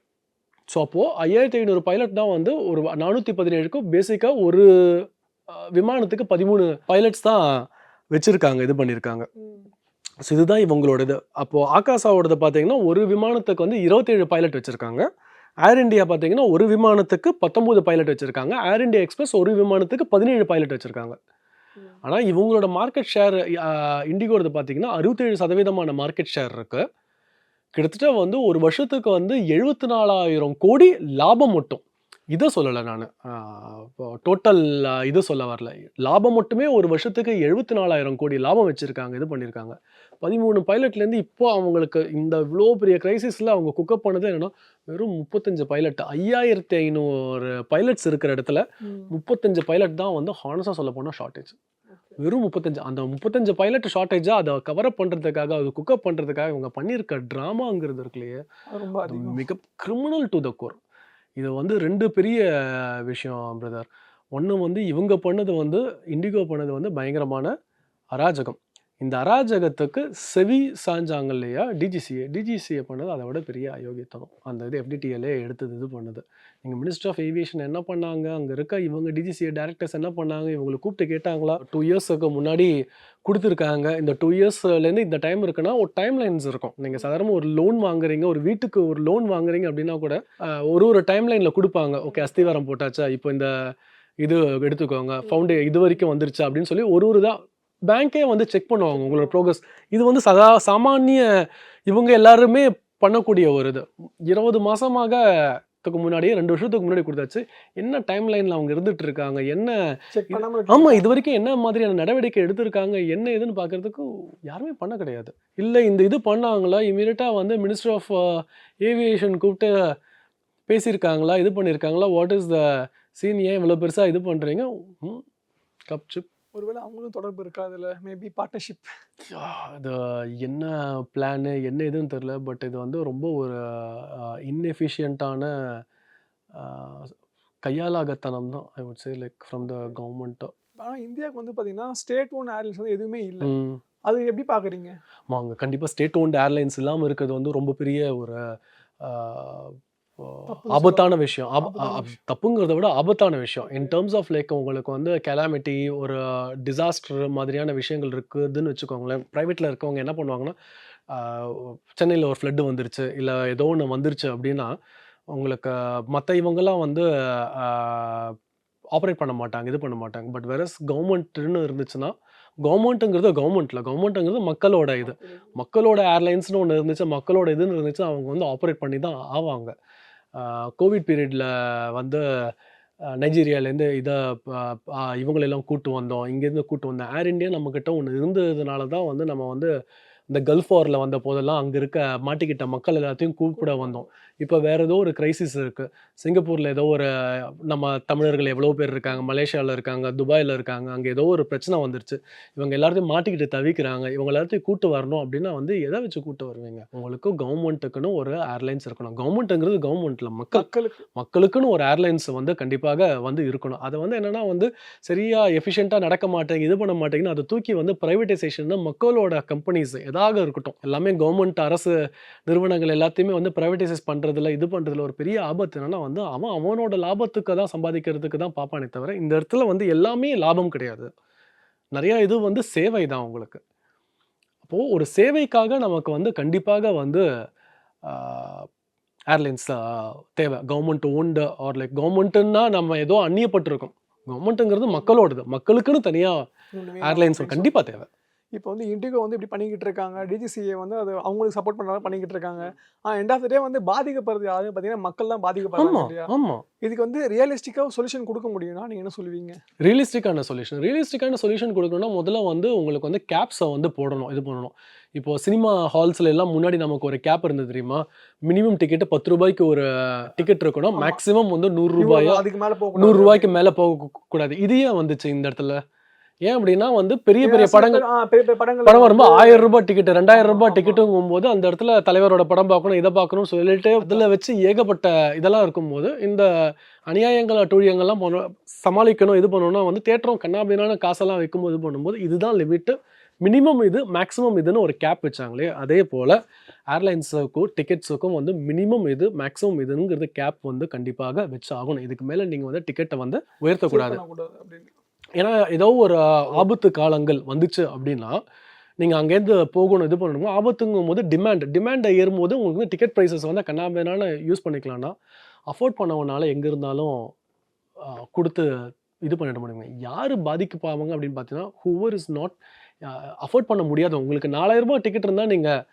ஸோ அப்போ 5500 பைலட் தான் வந்து ஒரு 417க்கு பேசிக்கா ஒரு விமானத்துக்கு 13 பைலட்ஸ் தான் வச்சிருக்காங்க, இது பண்ணியிருக்காங்க. ஸோ இதுதான் இவங்களோட இது. அப்போ ஆகாஷாவோடது பார்த்தீங்கன்னா ஒரு விமானத்துக்கு வந்து 27 பைலட் வச்சிருக்காங்க. ஏர் இந்தியா பார்த்தீங்கன்னா ஒரு விமானத்துக்கு 19 பைலட் வச்சிருக்காங்க. ஏர் இந்தியா எக்ஸ்பிரஸ் ஒரு விமானத்துக்கு 17 பைலட் வச்சிருக்காங்க. ஆனா இவங்களோட மார்க்கெட் ஷேர் இண்டிகோடது பார்த்தீங்கன்னா 67% மார்க்கெட் ஷேர் இருக்கு. கிட்டத்தட்ட வந்து ஒரு வருஷத்துக்கு வந்து 74,000 கோடி லாபம் மட்டும். இதை சொல்லலை நான், டோட்டல் இது சொல்ல வரல. லாபம் மட்டுமே ஒரு வருஷத்துக்கு 74,000 கோடி லாபம் வச்சிருக்காங்க, இது பண்ணியிருக்காங்க. 13 பைலட்லேருந்து இப்போ அவங்களுக்கு இந்த இவ்வளோ பெரிய கிரைசிஸில் அவங்க குக்கப் பண்ணது என்னன்னா வெறும் 35 பைலட். 5500 பைலட்ஸ் இருக்கிற இடத்துல 35 பைலட் தான் வந்து ஹானஸாக சொல்ல போனால் ஷார்ட்டேஜ். வெறும் 35. அந்த 35 பைலட் ஷார்ட்டேஜாக அதை கவரப் பண்ணுறதுக்காக, அதை குக்கப் பண்ணுறதுக்காக இவங்க பண்ணியிருக்க ட்ராமாங்கிறது இருக்கு இல்லையே, அது மிக கிரிமினல் டு த கோர். இது வந்து 2 பெரிய விஷயம் பிரதர். ஒன்று வந்து இவங்க பண்ணது வந்து, இண்டிகோ பண்ணது வந்து பயங்கரமான அராஜகம். இந்த அராஜகத்துக்கு செவி சாஞ்சாங்க இல்லையா டிஜிசிஏ பண்ணது அதை விட பெரிய அயோக்கியத்தனம். அந்த இது FDTLA எடுத்தது இது பண்ணுது. நீங்கள் மினிஸ்டர் ஆஃப் ஏவியேஷன் என்ன பண்ணாங்க, அங்கே இருக்க இவங்க டிஜிசிஏ டைரக்டர்ஸ் என்ன பண்ணாங்க, இவங்களை கூப்பிட்டு கேட்டாங்களா? 2 இயர்ஸுக்கு முன்னாடி கொடுத்துருக்காங்க. இந்த 2 இயர்ஸ்லேருந்து இந்த டைம் இருக்குன்னா ஒரு டைம் லைன்ஸ் இருக்கும். நீங்கள் சாதாரணமாக ஒரு லோன் வாங்குறீங்க, ஒரு வீட்டுக்கு ஒரு லோன் வாங்குறீங்க அப்படின்னா கூட ஒரு டைம் லைனில் கொடுப்பாங்க. ஓகே, அஸ்திவாரம் போட்டாச்சா, இப்போ இந்த இது எடுத்துக்கோங்க, இது வரைக்கும் வந்துருச்சா அப்படின்னு சொல்லி ஒரு தான் பேங்கே வந்து செக் பண்ணுவாங்க உங்களோட ப்ரோக்ரஸ். இது வந்து சாமானிய இவங்க எல்லாருமே பண்ணக்கூடிய ஒரு இது. 20 மாசமாக முன்னாடியே 2 வருஷத்துக்கு முன்னாடி கொடுத்தாச்சு. என்ன டைம் லைன்ல அவங்க இருந்துட்டு இருக்காங்க, என்ன ஆமா இது வரைக்கும் என்ன மாதிரியான நடவடிக்கை எடுத்திருக்காங்க, என்ன இதுன்னு பார்க்கறதுக்கு யாருமே பண்ண கிடையாது. இல்லை இந்த இது பண்ணாங்களா, இமீடியட்டா வந்து மினிஸ்டர் ஆஃப் ஏவியேஷன் கூப்பிட்டு பேசியிருக்காங்களா, இது பண்ணியிருக்காங்களா, வாட் இஸ் த சீன், ஏன் இவ்வளோ பெருசா இது பண்றீங்க, கப் சிப். ஒருவேளை அவங்களும் தொடர்பு இருக்கா அதில், மேபி பார்ட்னர்ஷிப். அது என்ன பிளானு என்ன இதுன்னு தெரில. பட் இது வந்து ரொம்ப ஒரு இன்எஃபிஷியண்ட்டான கையாலாகத்தனம் தான், I would say, like from the government. ஆனால் இந்தியாவுக்கு வந்து பார்த்தீங்கன்னா ஸ்டேட் ஓன் ஏர்லைன்ஸ் வந்து எதுவுமே இல்லை. அது எப்படி பார்க்குறீங்க? ஆமாங்க, கண்டிப்பாக ஸ்டேட் ஓன்ட் ஏர்லைன்ஸ் இல்லாமல் இருக்கிறது வந்து ரொம்ப பெரிய ஒரு ஆபத்தான விஷயம். தப்புங்கிறத விட ஆபத்தான விஷயம். இன் டேர்ம்ஸ் ஆஃப் லைக் உங்களுக்கு வந்து கெலாமிட்டி, ஒரு டிசாஸ்டர் மாதிரியான விஷயங்கள் இருக்குதுன்னு வச்சுக்கோங்களேன். ப்ரைவேட்டில் இருக்கவங்க என்ன பண்ணுவாங்கன்னா, சென்னையில் ஒரு ஃப்ளட்டு வந்துருச்சு, இல்லை ஏதோ ஒன்று வந்துருச்சு அப்படின்னா உங்களுக்கு மற்ற இவங்கெல்லாம் வந்து ஆப்ரேட் பண்ண மாட்டாங்க, இது பண்ண மாட்டாங்க. பட் வெரஸ் கவர்மெண்ட்டுன்னு இருந்துச்சுன்னா, கவர்மெண்ட்டுங்கிறது மக்களோட இது. மக்களோட ஏர்லைன்ஸ்னு ஒன்று இருந்துச்சு, மக்களோட இதுன்னு இருந்துச்சு, அவங்க வந்து ஆப்ரேட் பண்ணி தான் ஆவாங்க. கோவிட் பீரியடில் வந்து நைஜீரியாவிலேருந்து இவங்களெல்லாம் கூட்டு வந்தோம், இங்கேருந்து கூட்டு வந்தோம். ஏர் இண்டியா நம்மக்கிட்ட ஒன்று இருந்ததுனால தான் வந்து நம்ம வந்து இந்த கல்ஃப் வாரில் வந்த போதெல்லாம் அங்கே இருக்க மாட்டிக்கிட்ட மக்கள் எல்லாத்தையும் கூப்பிட வந்தோம். இப்போ வேறு ஏதோ ஒரு கிரைசிஸ் இருக்குது. சிங்கப்பூரில் ஏதோ ஒரு நம்ம தமிழர்கள் எவ்வளோ பேர் இருக்காங்க, மலேசியாவில் இருக்காங்க, துபாயில் இருக்காங்க, அங்கே ஏதோ ஒரு பிரச்சனை வந்துருச்சு. இவங்க எல்லாத்தையும் மாட்டிக்கிட்டு தவிக்கிறாங்க. இவங்க எல்லாத்தையும் கூட்டு வரணும் அப்படின்னா வந்து எதை வச்சு கூட்டு வருவீங்க? உங்களுக்கும் கவர்மெண்ட்டுக்குன்னு ஒரு ஏர்லைன்ஸ் இருக்கணும். கவர்மெண்ட்டுங்கிறது கவர்மெண்ட்டில் மக்களுக்குன்னு ஒரு ஏர்லைன்ஸ் வந்து கண்டிப்பாக வந்து இருக்கணும். அதை வந்து என்னென்னா வந்து சரியாக எஃபிஷியண்ட்டாக நடக்க மாட்டேங்க, இது பண்ண மாட்டேங்குன்னு அதை தூக்கி வந்து ப்ரைவேட்டைசேஷன், மக்களோட கம்பெனிஸ் எதாக இருக்கட்டும் எல்லாமே கவர்மெண்ட் அரசு நிறுவனங்கள் எல்லாத்தையுமே வந்து ப்ரைவேட்டைசைஸ் பண்ணுறதுல இது பண்ணுறதுல ஒரு பெரிய ஆபத்து என்னன்னா வந்து அவனோட லாபத்துக்கு தான் சம்பாதிக்கிறதுக்கு தான் பார்ப்பானே தவிர இந்த இடத்துல வந்து எல்லாமே லாபம் கிடையாது. நிறைய இது வந்து சேவை தான் உங்களுக்கு. அப்போது ஒரு சேவைக்காக நமக்கு வந்து கண்டிப்பாக வந்து ஏர்லைன்ஸ் தேவை. கவர்மெண்ட் ஓன்டு ஆர் லைக் கவர்மெண்ட்டுன்னா நம்ம ஏதோ அந்நியப்பட்டிருக்கோம். கவர்மெண்ட்டுங்கிறது மக்களோடது, மக்களுக்குன்னு தனியாக ஏர்லைன்ஸ் கண்டிப்பாக தேவை. இப்போ வந்து இண்டிகோ வந்து இப்படி பண்ணிக்கிட்டு இருக்காங்க, டிஜிசிஏ வந்து அது அவங்களுக்கு சப்போர்ட் பண்ணுறாங்க பண்ணிக்கிட்டு இருக்காங்க. எண்ட் ஆஃப் த டே வந்து பாதிக்கப்படுறது யாரு பார்த்தீங்கன்னா மக்கள் தான் பாதிக்கப்படுறாங்க இல்லையா? ஆமாம், இதுக்கு வந்து ரியலிஸ்டிக்காக சொல்யூஷன் கொடுக்க முடியும்னா நீங்கள் என்ன சொல்லுவீங்க? ரியலிஸ்டிக்கான சொல்யூஷன் கொடுக்கணும்னா முதல்ல வந்து உங்களுக்கு வந்து கேப்ஸை வந்து போடணும், இது பண்ணணும். இப்போ சினிமா ஹால்ஸ்ல எல்லாம் முன்னாடி நமக்கு ஒரு கேப் இருந்தது தெரியுமா? மினிமம் டிக்கெட்டு 10 ரூபாய்க்கு ஒரு டிக்கெட் இருக்கணும், மேக்ஸிமம் வந்து 100 ரூபாயா, அதுக்கு மேலே போக 100 ரூபாய்க்கு மேலே போகக்கூடாது. இது ஏன் வந்துச்சு இந்த இடத்துல? ஏன் அப்படின்னா வந்து பெரிய பெரிய படங்கள் பெரிய பெரிய படங்கள் படம் வரும்போது 1000 ரூபாய் டிக்கெட் 2000 ரூபாய் டிக்கெட்டுங்கும் போது அந்த இடத்துல தலைவரோட படம் பார்க்கணும் இதை பார்க்கணும்னு சொல்லிட்டு அதில் வச்சு ஏகப்பட்ட இதெல்லாம் இருக்கும்போது இந்த அநியாயங்கள் அட்டூழியங்கள்லாம் சமாளிக்கணும் இது பண்ணணும்னா வந்து தேட்டரும் கண்ணாபின்னான காசெல்லாம் வைக்கும்போது இது பண்ணும்போது இதுதான் லிமிட்டு, மினிமம் இது மேக்ஸிமம் இதுன்னு ஒரு கேப் வச்சாங்களே, அதே போல் ஏர்லைன்ஸுக்கும் டிக்கெட்ஸுக்கும் வந்து மினிமம் இது மேக்ஸிமம் இதுங்கிறது கேப் வந்து கண்டிப்பாக வச்சு ஆகணும். இதுக்கு மேலே நீங்கள் வந்து டிக்கெட்டை வந்து உயர்த்தக்கூடாது. அப்படின்னு. ஏன்னா ஏதோ ஒரு ஆபத்து காலங்கள் வந்துச்சு அப்படின்னா நீங்கள் அங்கேருந்து போகணும் இது பண்ணணும். ஆபத்துங்கும் போது டிமாண்டை ஏறும்போது உங்களுக்கு வந்து டிக்கெட் ப்ரைஸஸ் வந்து கண்ணாபின்னான யூஸ் பண்ணிக்கலாம்னா அஃபோர்ட் பண்ணவனால எங்கே இருந்தாலும் கொடுத்து இது பண்ணிட முடியுங்க. யார் பாதிக்கப்பாங்க அப்படின்னு பார்த்தீங்கன்னா ஹூவர் இஸ் நாட் அஃபோர்ட் பண்ண முடியாது. உங்களுக்கு 4000 ரூபாய் டிக்கெட் இருந்தால் நீங்கள்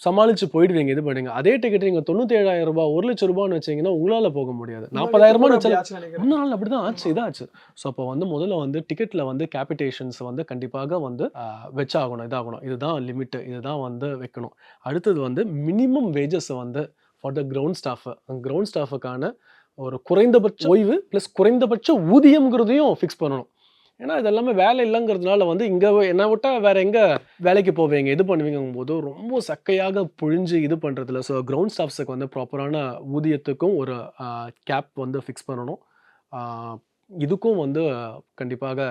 சமாளித்து போயிடுவீங்க இது பண்ணுங்க. அதே டிக்கெட் நீங்கள் 97,000 ரூபாய் 1 லட்சம் ரூபான்னு வச்சிங்கன்னா உங்களால் போக முடியாது. 40,000 ரூபான்னு வச்சாலும் இன்னும் நாள் அப்படி தான் ஆச்சு இதாச்சு. ஸோ அப்போ வந்து முதல்ல வந்து டிக்கெட்டில் வந்து கேபிட்டேஷன்ஸ் வந்து கண்டிப்பாக வந்து வச்சாகணும் இதாகணும். இதுதான் லிமிட்டு, இதுதான் வந்து வைக்கணும். அடுத்தது வந்து மினிமம் வேஜஸ் வந்து ஃபார் த கிரவுண்ட் ஸ்டாஃபுக்கான ஒரு குறைந்தபட்ச ஓய்வு ப்ளஸ் குறைந்தபட்ச ஊதியம்ங்கிறதையும் ஃபிக்ஸ் பண்ணணும். ஏன்னா இது எல்லாமே வேலை இல்லைங்கிறதுனால வந்து இங்கே என்ன விட்டால் வேறு எங்கே வேலைக்கு போவீங்க இது பண்ணுவீங்கும் போது ரொம்ப சக்கையாக புழிஞ்சு இது பண்ணுறதில்ல. ஸோ கிரவுண்ட் ஸ்டாஃப்ஸுக்கு வந்து ப்ராப்பரான ஊதியத்துக்கும் ஒரு கேப் வந்து ஃபிக்ஸ் பண்ணணும். இதுக்கும் வந்து கண்டிப்பாக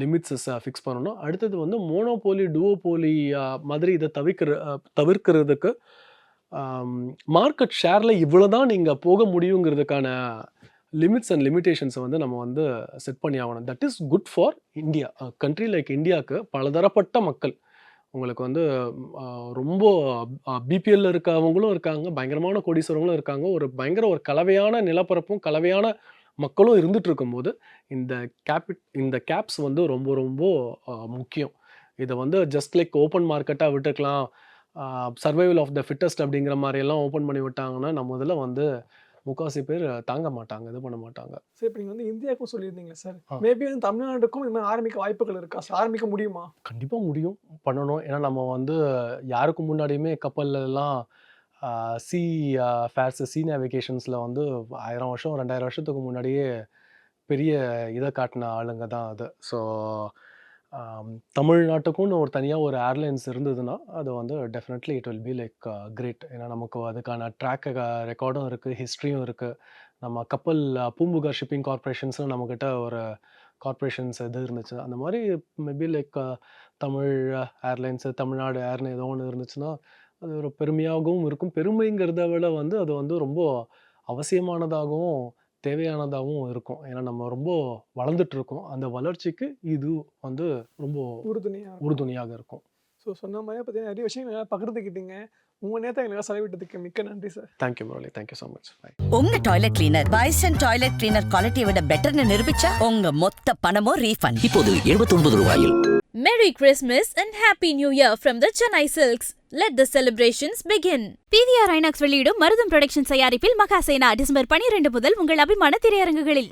லிமிட்ஸஸ் ஃபிக்ஸ் பண்ணணும். அடுத்தது வந்து மோனோபோலி டூவோபோலி மாதிரி இதை தவிர்க்கிறதுக்கு மார்க்கெட் ஷேரில் இவ்வளோ தான் நீங்கள் போக முடியுங்கிறதுக்கான லிமிட்ஸ் அண்ட் லிமிட்டேஷன்ஸை வந்து நம்ம வந்து செட் பண்ணி ஆகணும். That is good for India. Country like இந்தியாவுக்கு பலதரப்பட்ட மக்கள் உங்களுக்கு வந்து ரொம்ப பிபிஎல்ல இருக்கவங்களும் இருக்காங்க, பயங்கரமான கோடீஸ்வரங்களும் இருக்காங்க, ஒரு கலவையான நிலப்பரப்பும் கலவையான மக்களும் இருந்துட்டு இருக்கும்போது இந்த கேப்ஸ் வந்து ரொம்ப ரொம்ப முக்கியம். இதை வந்து ஜஸ்ட் லைக் ஓப்பன் மார்க்கெட்டாக விட்டுக்கலாம், சர்வைவல் ஆஃப் த ஃபிட்டஸ்ட் அப்படிங்கிற மாதிரியெல்லாம் ஓப்பன் பண்ணி விட்டாங்கன்னா நம்ம இதில் வந்து முக்கால்வாசி பேர் தாங்க மாட்டாங்க, இது பண்ண மாட்டாங்க. சார் இப்போ நீங்கள் வந்து இந்தியாவுக்கும் சொல்லியிருந்தீங்க சார், மேபி வந்து தமிழ்நாட்டுக்கும் இந்த மாதிரி ஆரம்பிக்க வாய்ப்புகள் இருக்கா சார்? ஆரம்பிக்க முடியுமா? கண்டிப்பாக முடியும், பண்ணணும். ஏன்னா நம்ம வந்து யாருக்கு முன்னாடியுமே கப்பல்லாம் சி ஃபேர்ஸ் சி நேவிகேஷன்ஸில் வந்து 1000 வருஷம் 2000 வருஷத்துக்கு முன்னாடியே பெரிய இதை காட்டின ஆளுங்க தான் அது. ஸோ தமிழ்நாட்டுக்குன்னு ஒரு தனியாக ஒரு ஏர்லைன்ஸ் இருந்ததுன்னா அது வந்து definitely it will be like great. ஏன்னா நமக்கு அதுக்கான ட்ராக் ரெக்கார்டும் இருக்குது, ஹிஸ்ட்ரியும் இருக்குது. நம்ம கப்பல் பூம்புகார் ஷிப்பிங் கார்பரேஷன்ஸ்னு நம்மக்கிட்ட ஒரு கார்பரேஷன்ஸ் இது இருந்துச்சு. அந்த மாதிரி maybe like Tamil airlines Tamil Nadu ஏர்னு ஏதோ ஒன்று இருந்துச்சுன்னா அது ஒரு பெருமையாகவும் இருக்கும். பெருமைங்கிறத விட வந்து அது வந்து ரொம்ப அவசியமானதாகவும் தேவையானதாகவும் இருக்கும். ஏன்னா நம்ம ரொம்ப வளர்ந்துட்டு இருக்கோம். அந்த வளர்ச்சிக்கு இது வந்து ரொம்ப உறுதுணையாக இருக்கும். ஸோ சொன்ன மாதிரி பார்த்தீங்கன்னா நிறைய விஷயங்கள் பகிர்ந்துக்கிட்டீங்க. உங்கள் நேரத்தை எங்களுக்கு செலவிட்டதுக்கு மிக்க நன்றி sir. Thank you Murali, thank you so much. உங்க toilet cleaner bison toilet cleaner குவாலிட்டியை விட பெட்டர்னு நிரூபிச்சா உங்க மொத்த பணமும் ரீஃபண்ட். இப்போது 79 ரூபாயில். Merry Christmas and Happy New Year from the Chennai Silks. Let the celebrations begin. PVR INOX வெளியிடும் மருதம் புரொடக்ஷன்ஸ் தயாரிப்பில் மகாசேனா டிசம்பர் 12 முதல் உங்கள் அபிமான திரையரங்குகளில்.